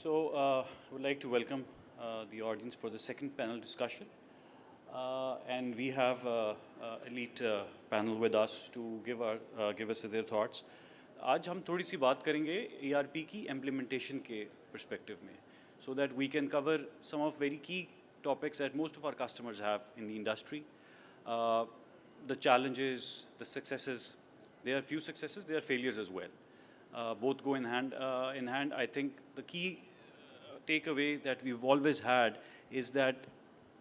I would like to welcome the audience for the second panel discussion. And we have elite panel with us to give us their thoughts. आज हम थोड़ी सी बात करेंगे ERP की implementation के perspective में, so that we can cover some of very key topics that most of our customers have in the industry. The challenges, the successes. There are few successes, there are failures as well. Both go in hand. I think the key takeaway that we've always had is that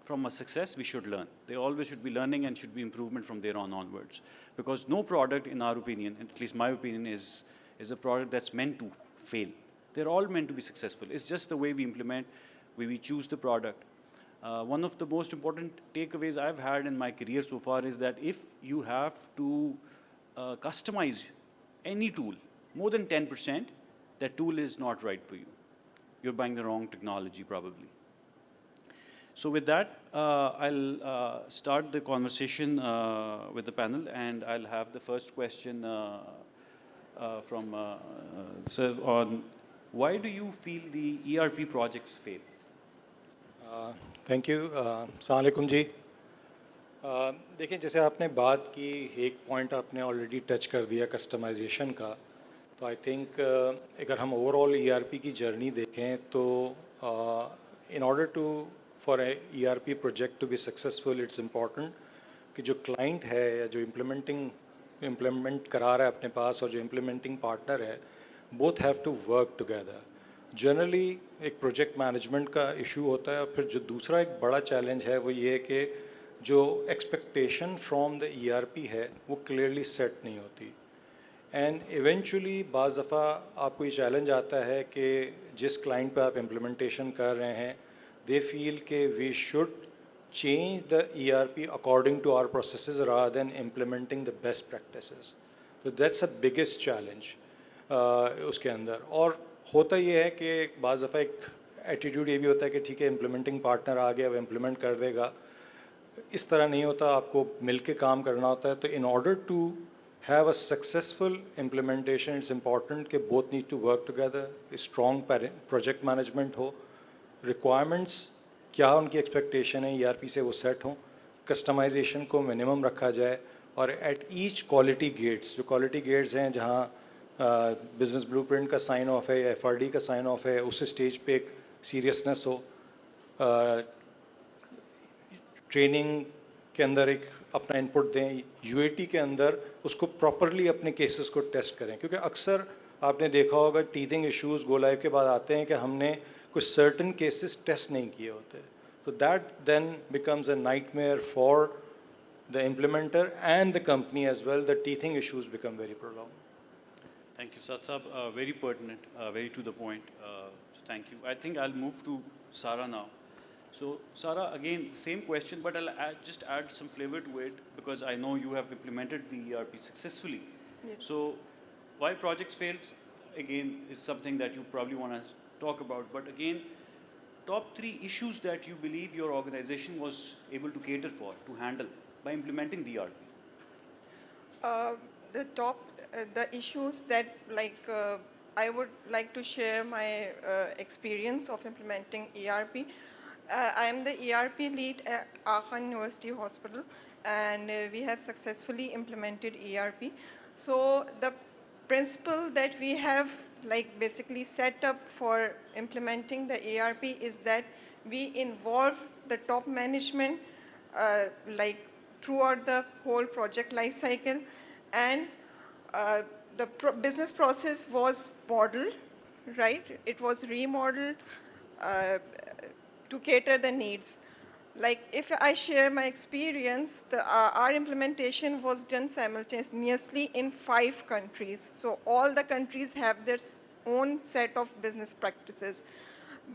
from a success we should learn. There always should be learning and should be improvement from there on onwards. Because no product, in our opinion, at least my opinion, is a product that's meant to fail. They're all meant to be successful. It's just the way we implement, way we choose the product. One of the most important takeaways I've had in my career so far is that if you have to customize any tool, more than 10%, that tool is not right for you. You're buying the wrong technology, probably. So with that, I'll start the conversation with the panel, and I'll have the first question from sir on why do you feel the ERP projects fail? Thank you अस्सलाम वालेकुम जी. देखिए, जैसे आपने बात की, एक point आपने already touch कर दिया कस्टमाइजेशन का. तो आई थिंक अगर हम ओवरऑल ERP की जर्नी देखें तो in order to for ERP project to be successful, it's important कि जो क्लाइंट है या जो इम्प्लीमेंट करा रहा है अपने पास और जो इम्प्लीमेंटिंग पार्टनर है, both have to work together. Generally एक प्रोजेक्ट मैनेजमेंट का इशू होता है. और फिर जो दूसरा एक बड़ा चैलेंज है वो ये कि जो एक्सपेक्टेशन फ्रॉम द ERP है वो क्लियरली सेट नहीं होती. एंड इवेंचुअली बाज़ दफ़ा आपको ये चैलेंज आता है कि जिस क्लाइंट पे आप इम्प्लीमेंटेशन कर रहे हैं, दे फील के we should change the ERP according to our processes rather than implementing the best practices. तो दैट्स अ बिगेस्ट चैलेंज उसके अंदर. और होता ये है कि बाज़ दफ़ा एक एटीट्यूड ये भी होता है कि ठीक है, इम्प्लीमेंटिंग पार्टनर आ गया, वो इम्प्लीमेंट कर देगा. इस तरह नहीं होता, आपको मिल के काम करना होता है. तो in order to have a successful implementation, it's important कि both need to work together. Strong project management हो, requirements क्या उनकी expectation है ERP से वो set हो, customization को minimum रखा जाए, और at each quality gates, जो quality gates हैं जहाँ business blueprint का sign off है या FRD का sign off है, उस stage पे एक seriousness हो, training के अंदर एक अपना इनपुट दें, UAT के अंदर उसको प्रॉपरली अपने केसेस को टेस्ट करें. क्योंकि अक्सर आपने देखा होगा टीथिंग इश्यूज गो लाइव के बाद आते हैं कि हमने कुछ सर्टन केसेस टेस्ट नहीं किए होते. तो that then becomes a nightmare for the implementer and the company as well. The teething issues become very prolong. Thank you, Sat Saab. Very pertinent, very to the point. So thank you. I think I'll move to Sara now. So, Sara, again, same question, but I'll just add some flavor to it because I know you have implemented the ERP successfully. Yes. So, why projects fails, again, is something that you probably want to talk about. But again, top 3 issues that you believe your organization was able to cater for, to handle by implementing the ERP. The issues that I would like to share my experience of implementing ERP. I am the ERP lead at Ahmed University Hospital, and we have successfully implemented ERP. So the principle that we have basically set up for implementing the ERP is that we involve the top management throughout the whole project life cycle, and the business process was modeled, right? It was remodeled to cater the needs. Like if I share my experience, our implementation was done simultaneously in 5 countries. So all the countries have their own set of business practices.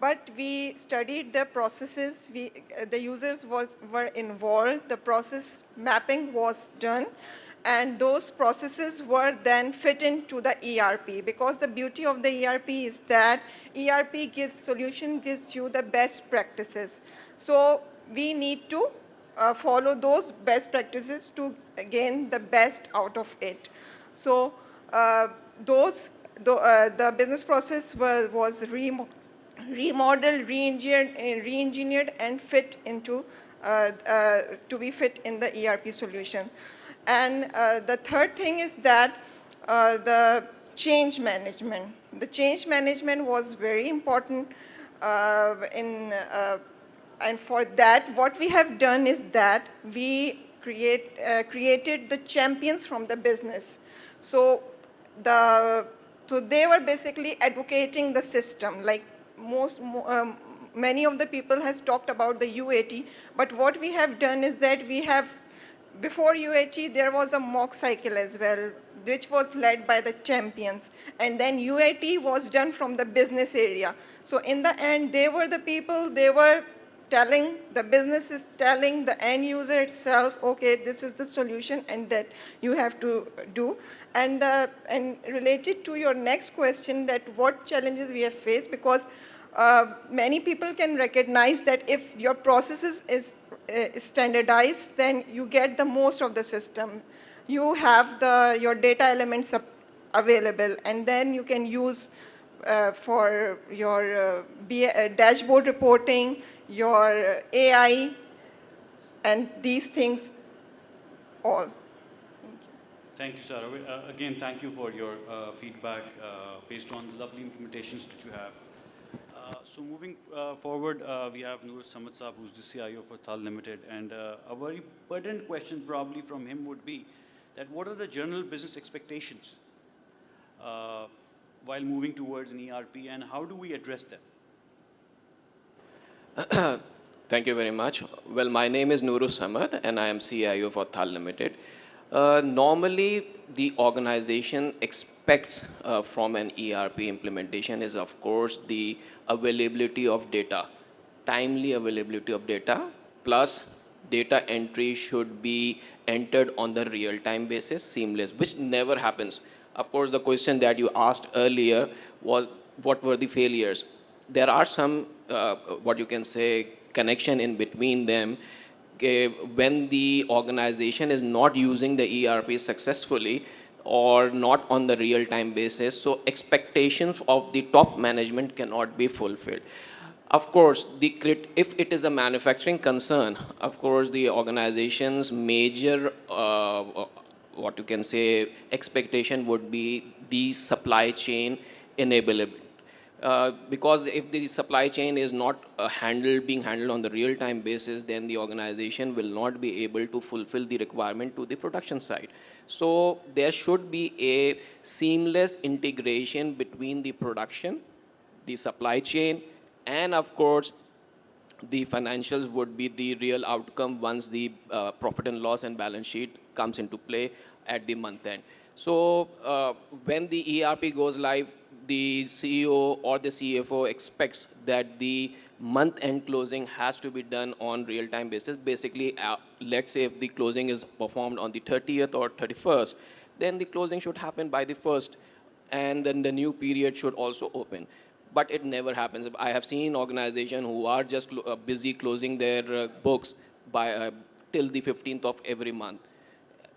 But we studied the processes, the users were involved, the process mapping was done, and those processes were then fit into the ERP. Because the beauty of the ERP is that solution gives you the best practices. So we need to follow those best practices to gain the best out of it. So the business process was remodeled, re-engineered and fit into, to be fit in the ERP solution. And the third thing is that the change management. The change management was very important and for that, what we have done is that we created the champions from the business. So they were basically advocating the system. Like many of the people has talked about the UAT, but what we have done is that we have, before UAT, there was a mock cycle as well, which was led by the champions. And then UAT was done from the business area. So in the end, they were the people, they were telling, the business is telling the end user itself, okay, this is the solution and that you have to do. And related to your next question, that what challenges we have faced, because many people can recognize that if your processes is standardized, then you get the most of the system. You have your data elements available, and then you can use for your dashboard reporting, your AI, and these things all. Thank you, Sarwar. Again, thank you for your feedback based on the lovely implementations that you have. So moving forward, we have Noor Samad Saab, who's the CIO for Thal Limited, and a very pertinent question probably from him would be that what are the general business expectations while moving towards an ERP, and how do we address them? Thank you very much. Well, my name is Noor Samad, and I am CIO for Thal Limited. Normally, the organization expects from an ERP implementation is, of course, the availability of data, timely availability of data, plus data entry should be entered on the real-time basis, seamless, which never happens. Of course, the question that you asked earlier was, what were the failures? There are some, what you can say, connection in between them. When the organization is not using the ERP successfully or not on the real-time basis, so expectations of the top management cannot be fulfilled. Of course, if it is a manufacturing concern, of course, the organization's major, what you can say, expectation would be the supply chain enablement. Because if the supply chain is not being handled on the real-time basis, then the organization will not be able to fulfill the requirement to the production side. So there should be a seamless integration between the production, the supply chain, and of course, the financials would be the real outcome once the profit and loss and balance sheet comes into play at the month end. So when the ERP goes live, the CEO or the CFO expects that the month-end closing has to be done on real-time basis. Basically, let's say if the closing is performed on the 30th or 31st, then the closing should happen by the 1st, and then the new period should also open. But it never happens. I have seen organizations who are just busy closing their books by till the 15th of every month.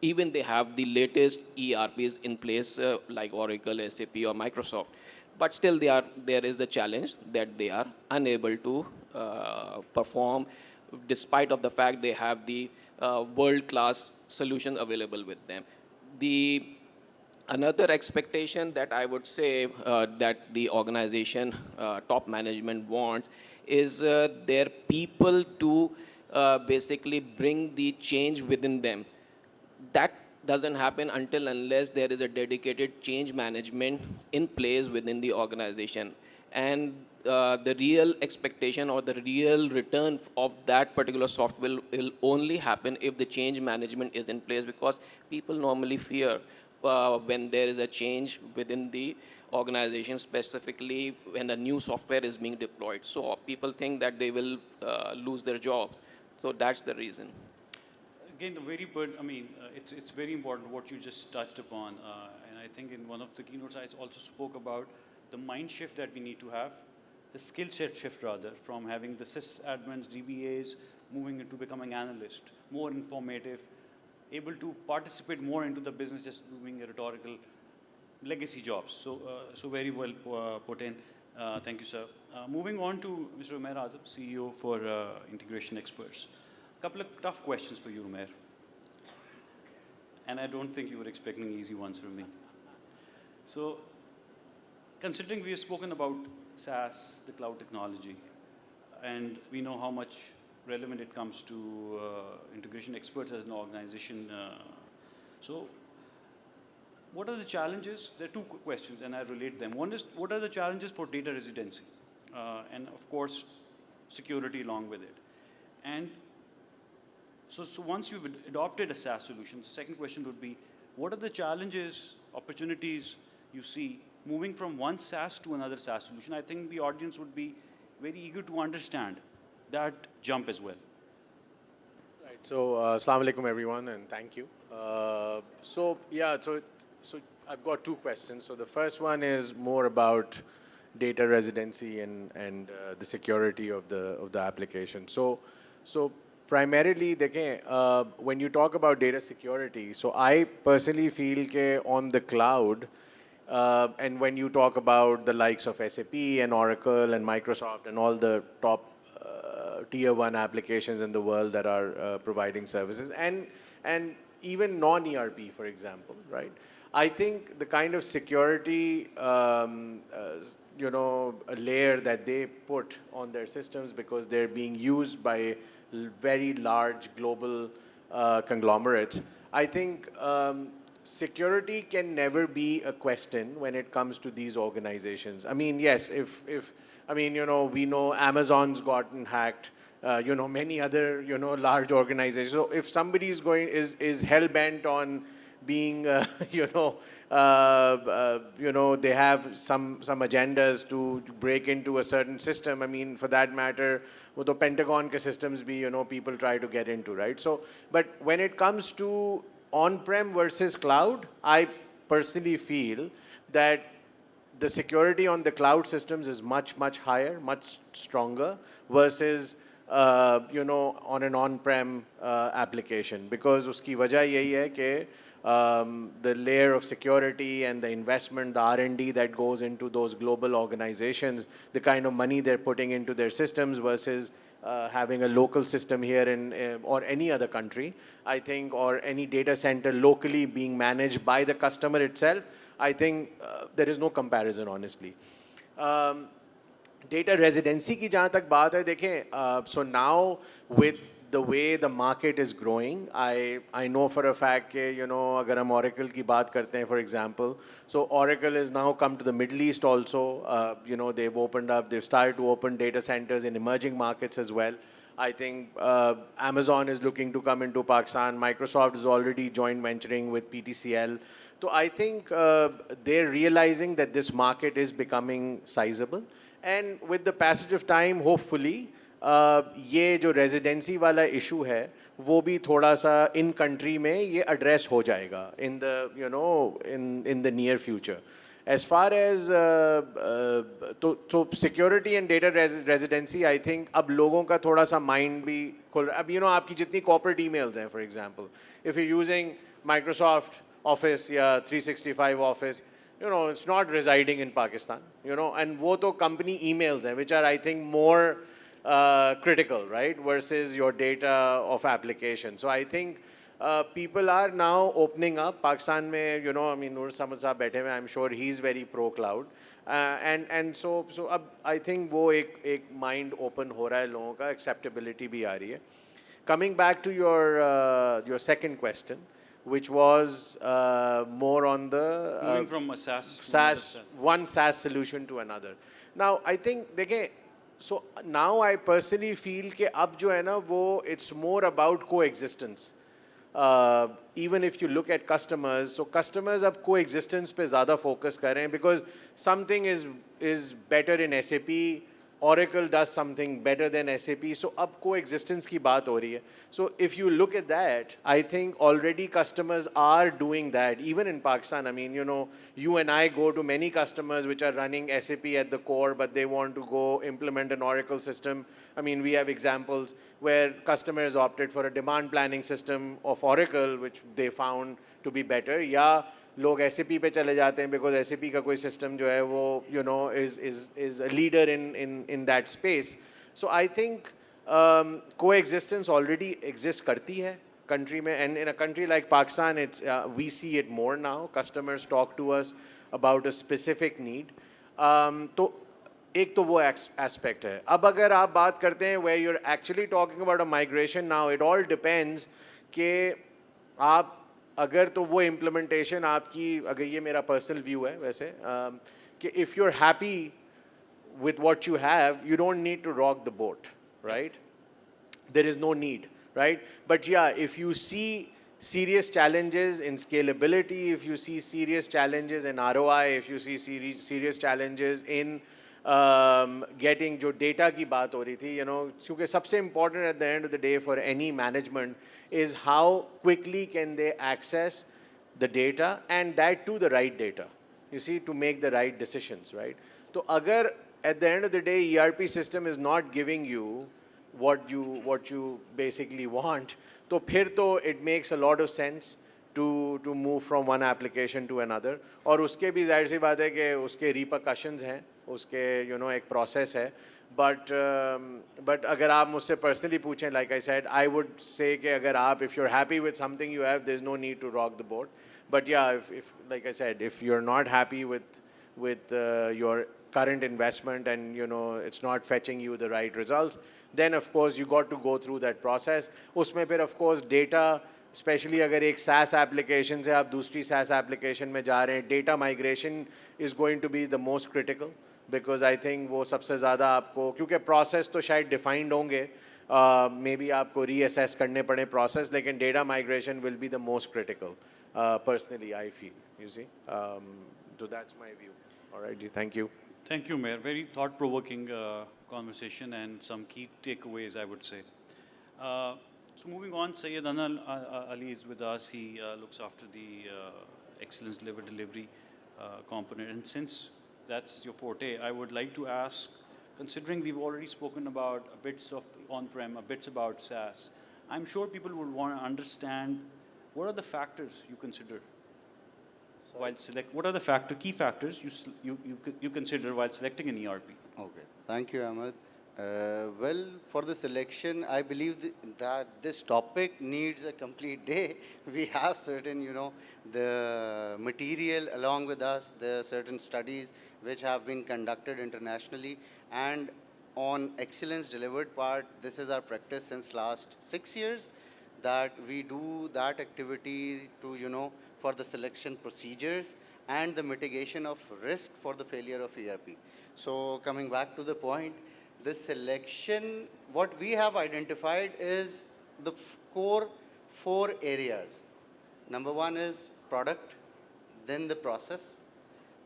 Even they have the latest ERPs in place like Oracle, SAP, or Microsoft. But still there is the challenge that they are unable to perform despite of the fact they have the world-class solutions available with them. Another expectation that I would say that the organization top management wants is their people to basically bring the change within them. That doesn't happen until unless there is a dedicated change management in place within the organization. And the real expectation or the real return of that particular software will only happen if the change management is in place, because people normally fear when there is a change within the organization, specifically when a new software is being deployed. So people think that they will lose their jobs. So that's the reason. Again, it's very important what you just touched upon. And I think in one of the keynotes, I also spoke about the mind shift that we need to have, the skill set shift rather, from having the sysadmins, DBAs, moving into becoming analysts, more informative, able to participate more into the business, just doing a rhetorical legacy jobs. So very well put in. Thank you, sir. Moving on to Mr. Umair Azam, CEO for Integration Experts. A couple of tough questions for you, Umair. And I don't think you were expecting easy ones from me. So, considering we have spoken about SaaS, the cloud technology, and we know how much relevant it comes to integration experts as an organization. So, what are the challenges? There are two questions, and I relate them. One is, what are the challenges for data residency? And of course, security along with it. And so once you've adopted a SaaS solution, the second question would be, what are the challenges, opportunities you see moving from one SaaS to another SaaS solution? I think the audience would be very eager to understand that jump as well. Right. So, Assalamu alaikum everyone, and thank you. So I've got two questions. So the first one is more about data residency and the security of the application. So primarily, when you talk about data security, so I personally feel that on the cloud, and when you talk about the likes of SAP and Oracle and Microsoft and all the top tier one applications in the world that are providing services, and even non-ERP, for example, right? I think the kind of security a layer that they put on their systems, because they're being used by very large global conglomerates. I think security can never be a question when it comes to these organizations. I mean, yes, we know Amazon's gotten hacked, many other, large organizations. So if somebody is hell-bent on being, they have some agendas to break into a certain system. I mean, for that matter, the Pentagon systems people try to get into, right? So, but when it comes to on-prem versus cloud, I personally feel that the security on the cloud systems is much, much higher, much stronger versus on an on-prem application, because uski wajah yahi hai ke the layer of security and the investment, the R&D that goes into those global organizations, the kind of money they're putting into their systems versus having a local system here in or any other country, I think, or any data center locally being managed by the customer itself, I think there is no comparison, honestly. Data residency की जहाँ तक बात है, देखें, so now with the way the market is growing, I know for a fact कि, अगर हम Oracle की बात करते हैं, for example, so Oracle has now come to the Middle East also. They've started to open data centers in emerging markets as well. I think Amazon is looking to come into Pakistan. Microsoft is already joint venturing with PTCL. So I think they're realizing that this market is becoming sizable. And with the passage of time, hopefully, ये जो residency वाला issue है, वो भी थोड़ा सा in country में ये address हो जाएगा in the in the near future. As far as so security and data residency, I think अब लोगों का थोड़ा सा mind भी खुल अब आपकी जितनी corporate emails हैं, for example, if you're using Microsoft Office या 365 Office, it's not residing in Pakistan, and वो तो company emails हैं, which are, I think, more critical, right, versus your data of application. So I think people are now opening up. Pakistan mein, Nur Samad Sahab baithe mein, I'm sure he's very pro-cloud. And so I think वो एक mind open हो रहा है लोगों का, acceptability भी आ रही है. Coming back to your second question, which was more on the moving from a one SaaS solution to another. Now, I think, so now I personally feel कि अब जो है ना वो it's more about coexistence. Even if you look at customers, so customers अब coexistence पे ज़्यादा focus कर रहे हैं, because something is better in SAP, Oracle does something better than SAP, so अब coexistence की बात हो रही है. So if you look at that, I think already customers are doing that, even in Pakistan. I mean, you and I go to many customers which are running SAP at the core, but they want to go implement an Oracle system. I mean, we have examples where customers opted for a demand planning system of Oracle, which they found to be better. Yeah, लोग SAP पे चले जाते हैं because SAP का कोई system जो है वो is a leader in that space. So I think coexistence already exists करती है country में, and in a country like Pakistan it's we see it more now. Customers talk to us about a specific need. तो एक तो वो aspect है. अब अगर आप बात करते हैं where you're actually talking about a migration now, it all depends कि आप अगर तो वो implementation आपकी, अगर ये मेरा personal view है वैसे कि if you're happy with what you have, you don't need to rock the boat, right? There is no need, right? But yeah, if you see serious challenges in scalability, if you see serious challenges in ROI, if you see serious challenges in getting जो data की बात हो रही थी, क्योंकि सबसे important at the end of the day for any management is how quickly can they access the data, and that too the right data, you see, to make the right decisions, right? So agar at the end of the day ERP system is not giving you what you basically want, तो फिर तो it makes a lot of sense to move from one application to another. और उसके भी जाहिर सी बात है कि उसके repercussions हैं, उसके एक process है. But अगर आप मुझसे personally पूछें, like I said, I would say कि अगर आप, if you're happy with something you have, there's no need to rock the boat. But yeah, if like I said, if you're not happy with your current investment and it's not fetching you the right results, then of course you got to go through that process. उसमें फिर of course data, especially अगर एक SaaS application से आप दूसरी SaaS application में जा रहे हैं, data migration is going to be the most critical, because I think वो सबसे ज़्यादा आपको, क्योंकि process तो शायद defined होंगे, maybe आपको reassess करने पड़े process, लेकिन data migration will be the most critical, personally I feel, you see. So that's my view. All right, thank you. Thank you, Mayor. Very thought-provoking conversation and some key takeaways, I would say. So moving on, Syed Ali is with us. He looks after the excellence delivery component. And since that's your forte, I would like to ask, considering we've already spoken about a bits of on-prem, a bits about SaaS, I'm sure people would want to understand what are the factors you consider while what are the key factors you consider while selecting an ERP? Okay, thank you, Ahmed. Well, for the selection, I believe that this topic needs a complete day. We have certain, the material along with us, there are certain studies which have been conducted internationally, and on excellence delivered part, this is our practice since last 6 years, that we do that activity to, for the selection procedures and the mitigation of risk for the failure of ERP. So coming back to the point, this selection, what we have identified is the core 4 areas. Number 1 is product, then the process,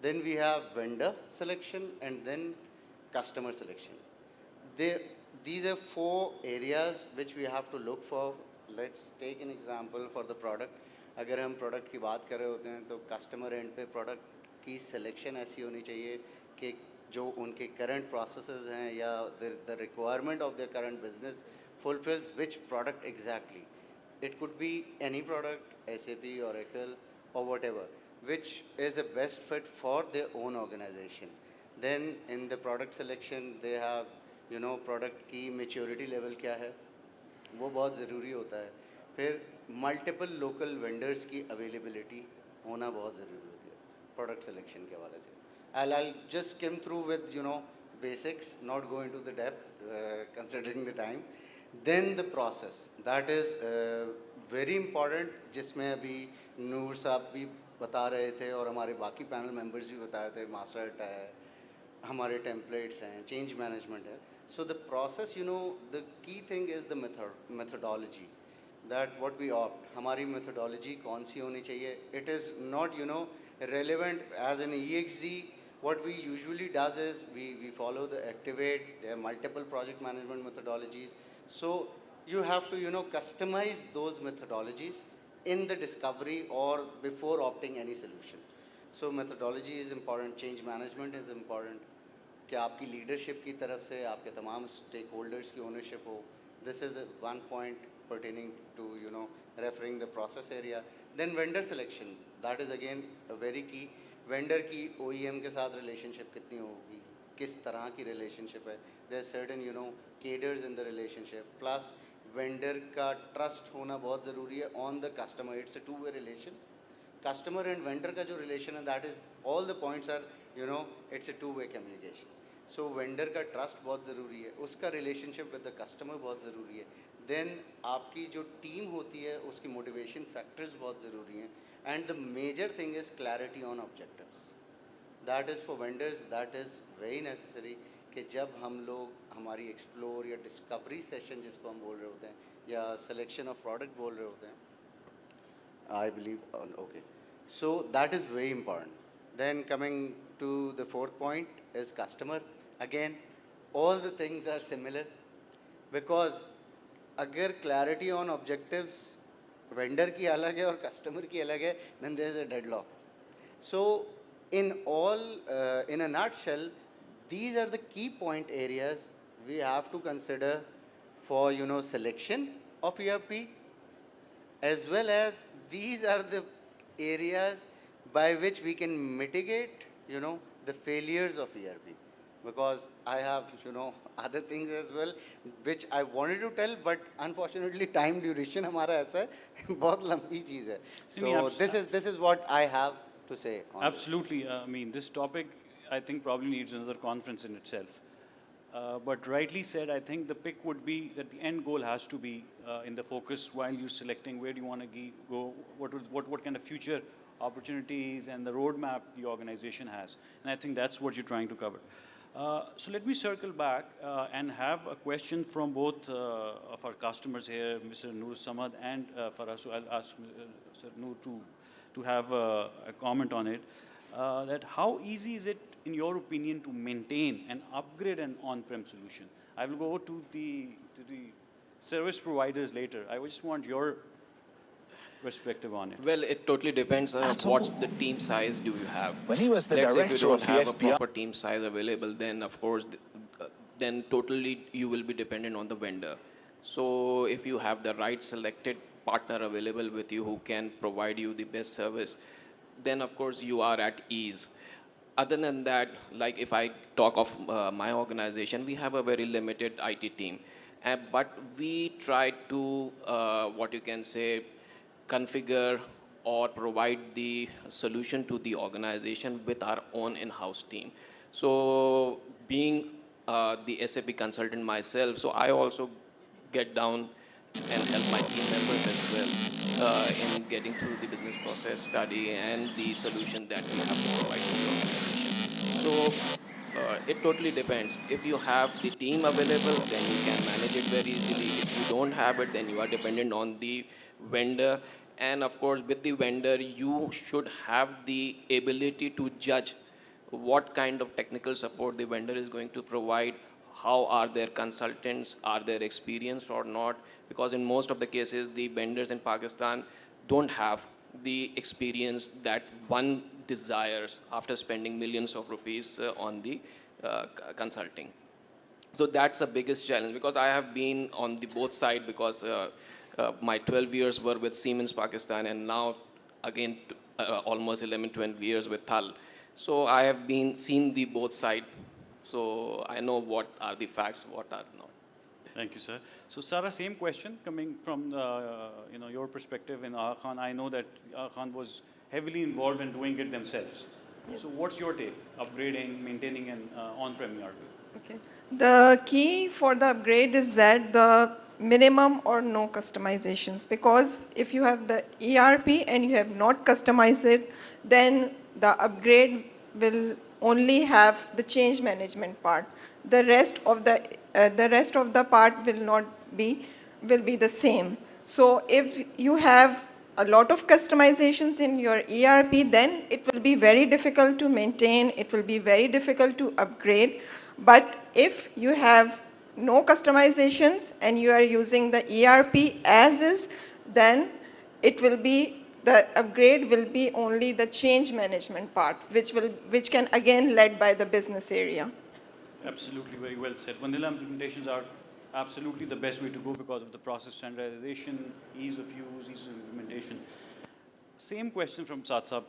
then we have vendor selection, and then customer selection. These are 4 areas which we have to look for. Let's take an example for the product. अगर हम product की बात कर रहे होते हैं तो customer and पे प्रोडक्ट की सिलेक्शन ऐसी होनी चाहिए कि जो उनके करंट प्रोसेसेस हैं या the requirement of the current business fulfils which product exactly. It could be any product, SAP, Oracle or whatever, which is a best fit for their own organization. Then in the product selection they have product की maturity level क्या है, वो बहुत ज़रूरी होता है. फिर multiple local vendors की अवेलेबिलिटी होना बहुत ज़रूरी होती है प्रोडक्ट सिलेक्शन के हवाले से. I'll just skim through with basics, not go into the depth considering the time. Then the process, that is very important, जिसमें अभी नूर साहब भी बता रहे थे और हमारे बाकी पैनल मेंबर्स भी बता रहे थे. मास्टर है, हमारे टेम्पलेट्स हैं, चेंज मैनेजमेंट है. So the process, the key thing is the methodology. That what we opt, हमारी methodology कौन सी होनी चाहिए. It is not relevant as an EXD. What we usually does is we follow the Activate. There are multiple project management methodologies. So you have to customize those methodologies in the discovery or before opting any solution. So methodology is important. Change management is important. कि आपकी leadership की तरफ से आपके तमाम stake holders की ownership हो. This is one point pertaining to referring the process area. Then vendor selection, that is again a very key. Vendor की OEM के साथ relationship कितनी होगी, किस तरह की relationship है. There are certain cadres in the relationship. Plus vendor का trust होना बहुत ज़रूरी है on the customer. It's a two-way relation. Customer and vendor का जो relation है, that is all the points are it's a two-way communication. So vendor का trust बहुत ज़रूरी है, उसका relationship with the customer बहुत ज़रूरी है. Then आपकी जो team होती है उसकी motivation factors बहुत ज़रूरी हैं. And the major thing is clarity on objectives. That is for vendors, that is very necessary कि जब हम लोग हमारी explore या discovery session जिसको हम बोल रहे होते हैं या selection of product बोल रहे होते हैं, I believe, okay. So that is very important. Then coming to the fourth point is customer. Again, all the things are similar because अगर clarity on objectives vendor की अलग है और customer की अलग है, then there is a deadlock. So in all, in a nutshell, these are the key point areas we have to consider for selection of ERP, as well as these are the areas by which we can mitigate the failures of ERP. Because I have other things as well which I wanted to tell, but unfortunately time duration हमारा ऐसा है, बहुत लंबी चीज़ है. So this is what I have to say on Absolutely. I mean, this topic, I think, probably needs another conference in itself. But rightly said, I think the pick would be that the end goal has to be in the focus while you're selecting where do you want to go, what kind of future opportunities and the roadmap the organization has. And I think that's what you're trying to cover. So let me circle back and have a question from both of our customers here, Mr. Noor Samad and Faraz. So I'll ask Mr. Noor to have a comment on it. That how easy is it, in your opinion, to maintain and upgrade an on-prem solution? I will go to the service providers later. I just want your perspective on it. Well, it totally depends on what's the team size do you have. When he was the Let's say if you director don't of have the a FBI. proper team size available, then of course, then totally you will be dependent on the vendor. So if you have the right selected partner available with you who can provide you the best service, then of course you are at ease. Other than that, like if I talk of my organization, we have a very limited IT team. But we try to, what you can say, configure or provide the solution to the organization with our own in-house team. So being the SAP consultant myself, so I also get down and help my team members as well in getting through the business process study and the solution that we have to provide to the organization. So it totally depends. If you have the team available, then you can manage it very easily. If you don't have it, then you are dependent on the vendor. And of course, with the vendor, you should have the ability to judge what kind of technical support the vendor is going to provide, how are their consultants, are they experienced or not, because in most of the cases, the vendors in Pakistan don't have the experience that one desires after spending millions of rupees on the consulting. So that's the biggest challenge, because I have been on the both side, because my 12 years were with Siemens Pakistan, and now again almost 11, 12 years with Thal. So I have seen the both side. So I know what are the facts, what are not. Thank you, sir. So Sarah, same question coming from your perspective in Aga Khan. I know that Aga Khan was heavily involved in doing it themselves. Yes. So what's your take? Upgrading, maintaining an on-prem ERP? Okay. The key for the upgrade is that the minimum or no customizations, because if you have the ERP and you have not customized it, then the upgrade will only have the change management part. The rest of the part will be the same. So if you have a lot of customizations in your ERP, then it will be very difficult to maintain, it will be very difficult to upgrade. But if you have no customizations and you are using the ERP as is, then the upgrade will be only the change management part, which can again led by the business area. Absolutely, very well said. Vanilla implementations are absolutely the best way to go because of the process standardization, ease of use, ease of implementation. same question from Satsab,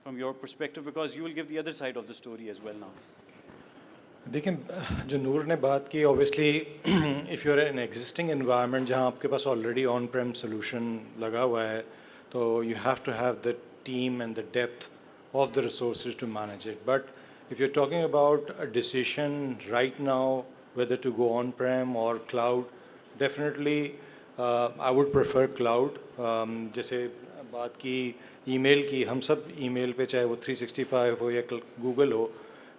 from your perspective, because you will give the other side of the story as well now. देखिए जो नूर ने बात की obviously if you are in existing environment जहाँ आपके पास already on prem solution लगा हुआ है तो you have to have the team and the depth of the resources to manage it. But if you're talking about a decision right now whether to go on-prem or cloud, definitely I would prefer cloud. जैसे बात की email की, हम सब email पे चाहे वो 365 हो या गूगल हो,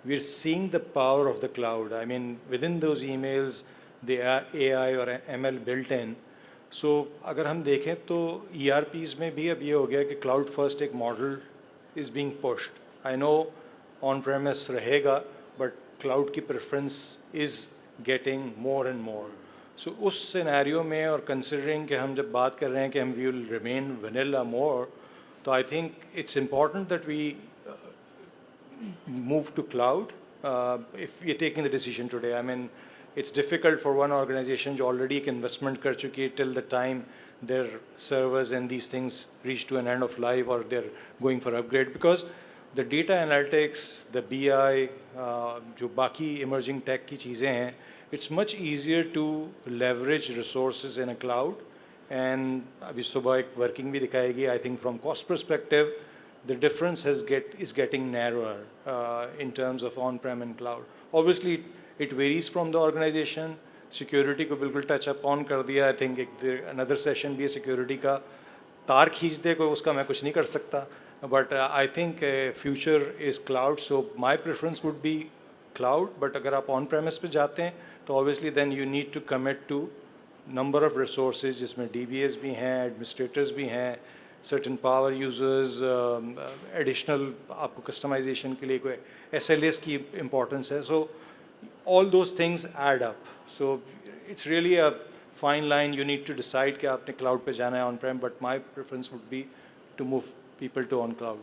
we're seeing the power of the cloud. I mean, within those emails, the AI or ML built in. So अगर हम देखें तो ERPs में भी अब ये हो गया कि cloud first एक model is being pushed. I know on-premise रहेगा, but cloud की preference is getting more and more. So उस scenario में और considering कि हम जब बात कर रहे हैं कि हम we will remain vanilla more, तो I think it's important that we move to cloud if we are taking the decision today. I mean, it's difficult for one organization जो already एक investment कर चुकी है till the time their servers and these things reach to an end of life or they're going for upgrade, because the data analytics, the BI, जो बाकी emerging tech की चीज़ें हैं, it's much easier to leverage resources in a cloud. And अभी सुबह एक working भी दिखाएगी. I think from cost perspective, the difference is getting narrower in terms of on-prem and cloud. Obviously, it varies from the organization. Security को बिल्कुल touch up on कर दिया. I think another session भी है security का. तार खींच दे कोई उसका मैं कुछ नहीं कर सकता. But I think future is cloud. So my preference would be cloud. But अगर आप on-premise पे जाते हैं तो obviously then you need to commit to number of resources जिसमें DBAs भी हैं, administrators भी हैं, certain power users, additional आपको customization के लिए कोई SLAs की importance है. So all those things add up. So it's really a fine line. You need to decide कि आपने cloud पे जाना है on-prem, but my preference would be to move people to on-cloud.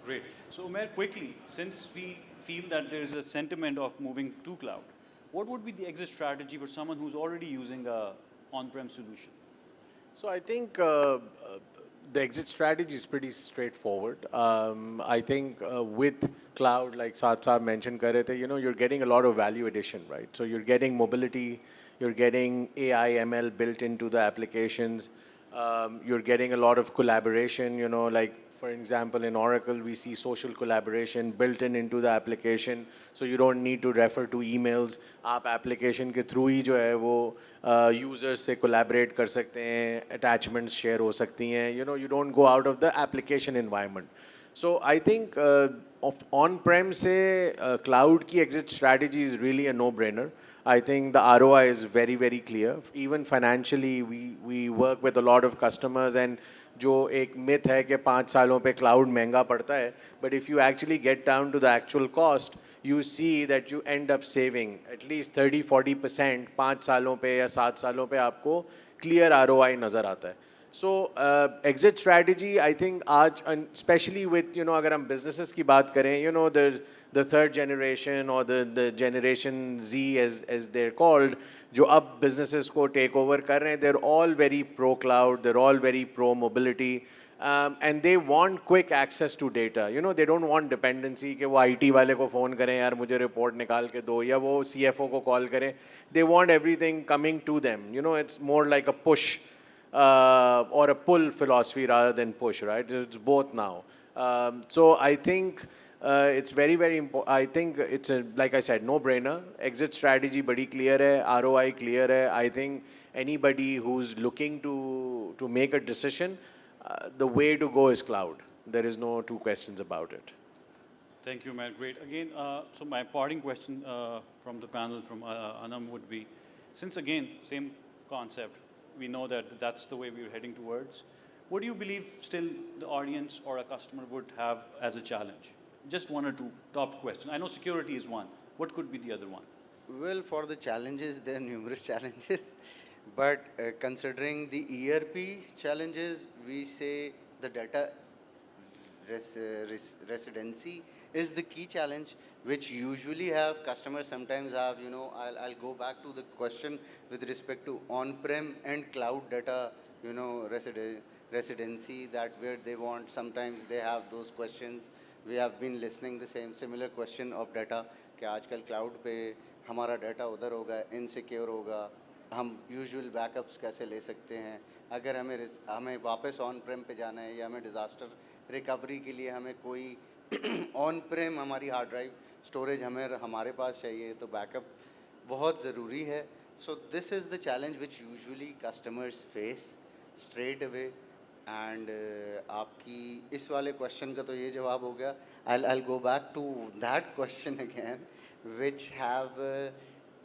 Great. So Umair, quickly, since we feel that there is a sentiment of moving to cloud, what would be the exit strategy for someone who's already using a on-prem solution? So I think the exit strategy is pretty straightforward. I think with cloud, like Saad Saab mentioned, kar rahe the, you're getting a lot of value addition, right? So you're getting mobility, you're getting AI, ML built into the applications, you're getting a lot of collaboration, like for example, in Oracle, we see social collaboration built into the application, so you don't need to refer to emails. आप application के through ही जो है वो users से collaborate कर सकते हैं, attachments share हो सकती हैं. You don't go out of the application environment. So I think on-prem से cloud की exit strategy is really a no-brainer. I think the ROI is very, very clear. Even financially, we work with a lot of customers, and जो एक myth है कि 5 सालों पे cloud महंगा पड़ता है, but if you actually get down to the actual cost, you see that you end up saving at least 30-40% 5 सालों पे या 7 सालों पे आपको clear ROI नज़र आता है. So exit strategy, I think आज, especially with अगर हम businesses की बात करें, the third generation or the generation Z as they're called, जो अब businesses को take over कर रहे हैं, they're all very pro cloud, they're all very pro mobility, and they want quick access to data. They don't want dependency कि वो IT वाले को phone करें यार मुझे report निकाल के दो, या वो CFO को call करें. They want everything coming to them. It's more like a push or a pull philosophy rather than push, right? It's both now. So I think it's very, very important. I think it's like I said, no-brainer. Exit strategy badi clear hai, ROI clear hai. I think anybody who's looking to make a decision, the way to go is cloud. There is no two questions about it. Thank you, Matt. Great. Again, so my parting question from the panel, from Anam, would be, since again, same concept, we know that that's the way we're heading towards. What do you believe still the audience or a customer would have as a challenge? Just one or two top questions. I know security is one. What could be the other one? Well, for the challenges, there are numerous challenges. But considering the ERP challenges, we say the data residency is the key challenge, which usually have customers sometimes have, I'll go back to the question with respect to on-prem and cloud data, Residency, that where they want, sometimes they have those questions. We have been listening the same similar question of data कि आजकल cloud पे हमारा data उधर होगा, insecure होगा, हम usual backups कैसे ले सकते हैं, अगर हमें वापस on prem पे जाना है या हमें disaster recovery के लिए हमें कोई on prem हमारी hard drive storage हमारे पास चाहिए, तो backup बहुत ज़रूरी है. So this is the challenge which usually customers face straight away. And आपकी इस वाले question का तो ये जवाब हो गया. I'll go back to that question again, which have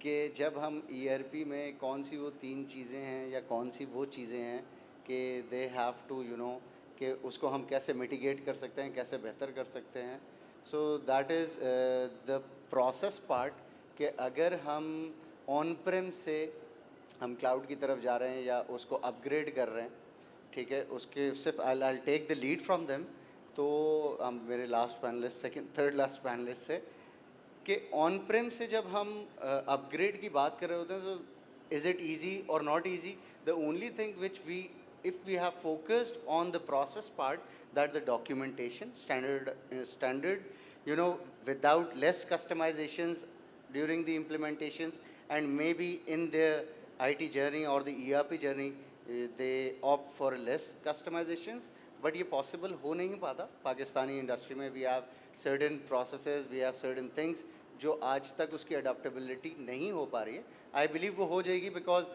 कि जब हम ERP में कौन सी वो 3 चीज़ें हैं या कौन सी वो चीज़ें हैं कि they have to कि उसको हम कैसे mitigate कर सकते हैं, कैसे बेहतर कर सकते हैं. So that is the process part कि अगर हम on-prem से हम cloud की तरफ जा रहे हैं या उसको upgrade कर रहे हैं, ठीक है, उसके सिर्फ I'll take the lead from them. तो हम मेरे last panelist third last panelist से कि ऑन प्रेम से जब हम अपग्रेड की बात कर रहे होते हैं, तो इज़ इट ईजी और not easy. The only thing which we if we have focused on the process part, that the documentation standard without less customizations during the implementations, and maybe in their IT journey or the ERP journey they opt for less customizations. But ये possible हो नहीं पाता. Pakistani industry में we have certain processes, we have certain things जो आज तक उसकी adaptability नहीं हो पा रही है. आई बिलीव वो हो जाएगी, बिकॉज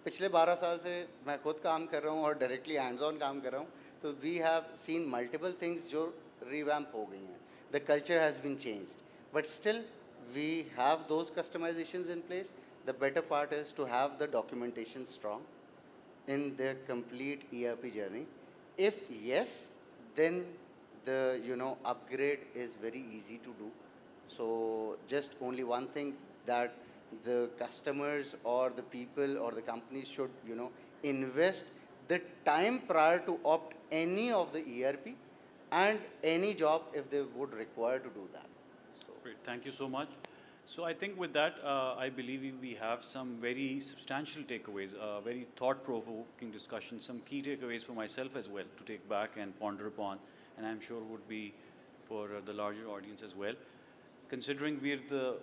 पिछले 12 साल से मैं खुद काम कर रहा हूँ और डायरेक्टली हैंड्स ऑन काम कर रहा हूँ. तो we have seen multiple things जो रिवैम्प हो गई हैं. The culture has been changed, but still we have those customisations in place. The better part is to have the documentation strong in their complete ERP journey. If yes, then the upgrade is very easy to do. So just only one thing, that the customers or the people or the companies should invest the time prior to opt any of the ERP and any job if they would require to do that. So Great, thank you so much. So I think with that, I believe we have some very substantial takeaways, very thought-provoking discussion, some key takeaways for myself as well to take back and ponder upon, and I'm sure would be for the larger audience as well. Considering we're the